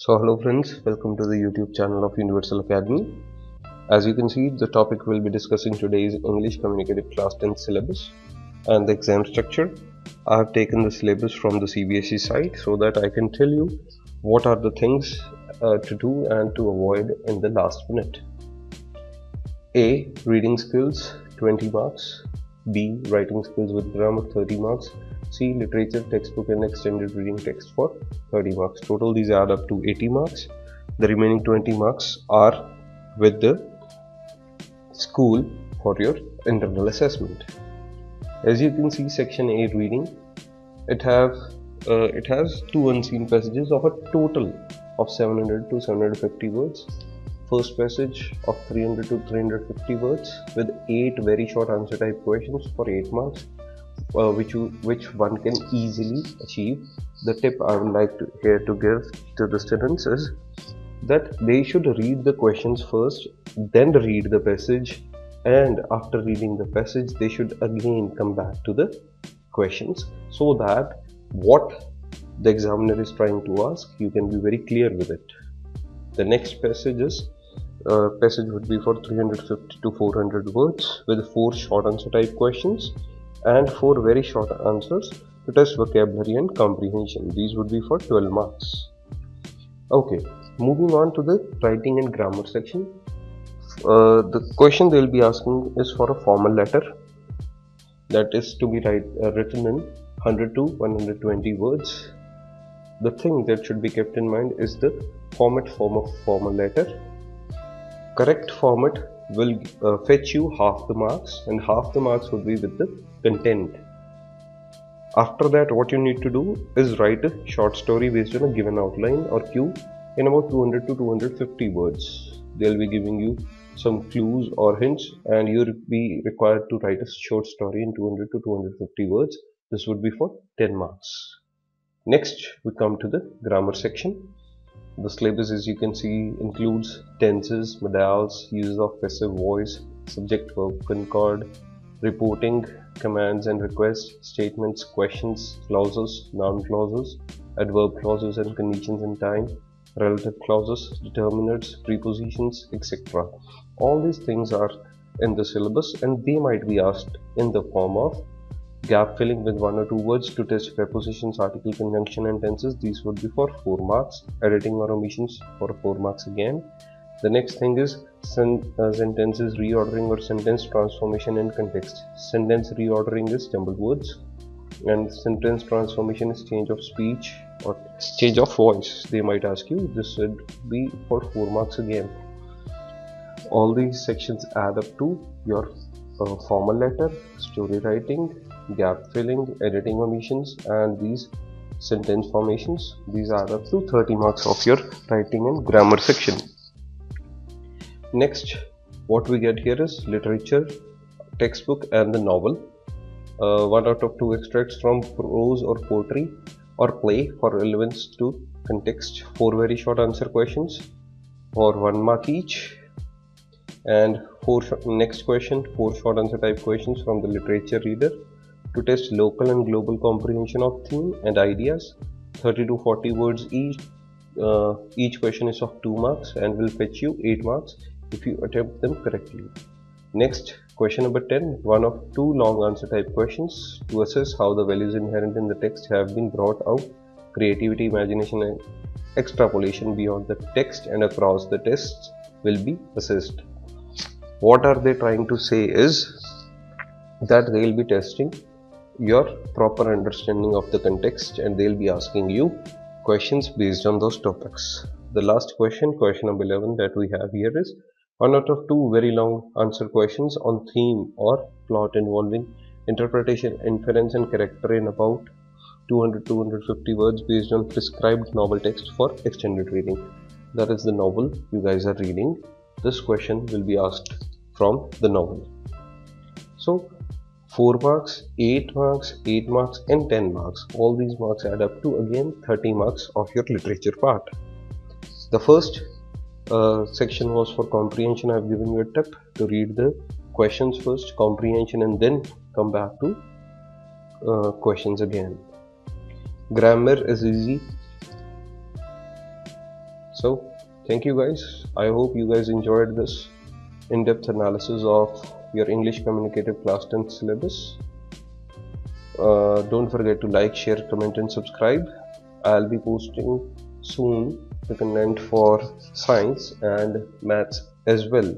So hello friends, welcome to the YouTube channel of Universal Academy. As you can see, the topic we'll be discussing today is English Communicative Class 10 syllabus and the exam structure. I have taken the syllabus from the CBSE site so that I can tell you what are the things to do and to avoid in the last minute. A. Reading skills 20 marks. B. Writing skills with grammar 30 marks. C. Literature, textbook and extended reading text for 30 marks. Total these add up to 80 marks. The remaining 20 marks are with the school for your internal assessment. As you can see, section A reading, it has two unseen passages of a total of 700 to 750 words. First passage of 300 to 350 words with 8 very short answer type questions for 8 marks, which one can easily achieve. The tip I would like to give to the students is that they should read the questions first, then read the passage, and after reading the passage they should again come back to the questions so that what the examiner is trying to ask, you can be very clear with it. The next passage would be for 350 to 400 words with 4 short answer type questions and 4 very short answers to test vocabulary and comprehension. These would be for 12 marks. Okay, moving on to the writing and grammar section. The question they will be asking is for a formal letter that is to be written in 100 to 120 words. The thing that should be kept in mind is the format form of formal letter. Correct format will fetch you half the marks, and half the marks would be with the content. After that, what you need to do is write a short story based on a given outline or cue in about 200 to 250 words. They'll be giving you some clues or hints, and you'll be required to write a short story in 200 to 250 words. This would be for 10 marks. Next, we come to the grammar section. The syllabus, as you can see, includes tenses, modals, use of passive voice, subject-verb concord, reporting, commands and requests, statements, questions, clauses, noun clauses, adverb clauses and conditions in time, relative clauses, determinants, prepositions, etc. All these things are in the syllabus and they might be asked in the form of gap filling with 1 or 2 words to test prepositions, article, conjunction and tenses. These would be for 4 marks. Editing or omissions for 4 marks again. The next thing is sentences reordering or sentence transformation in context. Sentence reordering is jumbled words and sentence transformation is change of speech or change of voice. They might ask you. This should be for 4 marks again. All these sections add up to your formal letter, story writing, gap filling, editing omissions and these sentence formations. These add up to 30 marks of your writing and grammar section. Next, what we get here is literature, textbook and the novel. 1 out of 2 extracts from prose or poetry or play for relevance to context. 4 very short answer questions for 1 mark each. And next question, 4 short answer type questions from the literature reader to test local and global comprehension of theme and ideas. 30 to 40 words each. Each question is of 2 marks and will fetch you 8 marks if you attempt them correctly. Next, question number 10, 1 of 2 long answer type questions to assess how the values inherent in the text have been brought out. Creativity, imagination and extrapolation beyond the text and across the tests will be assessed. What are they trying to say is that they will be testing your proper understanding of the context and they'll be asking you questions based on those topics. The last question, question number 11 that we have here is 1 out of 2 very long answer questions on theme or plot involving interpretation, inference and character in about 200 to 250 words based on prescribed novel text for extended reading. That is the novel you guys are reading. This question will be asked from the novel. So 4 marks, 8 marks, 8 marks and 10 marks. All these marks add up to again 30 marks of your literature part. The first section was for comprehension. I have given you a tip to read the questions first, comprehension and then come back to questions again. Grammar is easy. So thank you guys. I hope you guys enjoyed this in-depth analysis of your English Communicative Class 10 syllabus. Don't forget to like, share, comment and subscribe. I'll be posting soon the content for science and maths as well.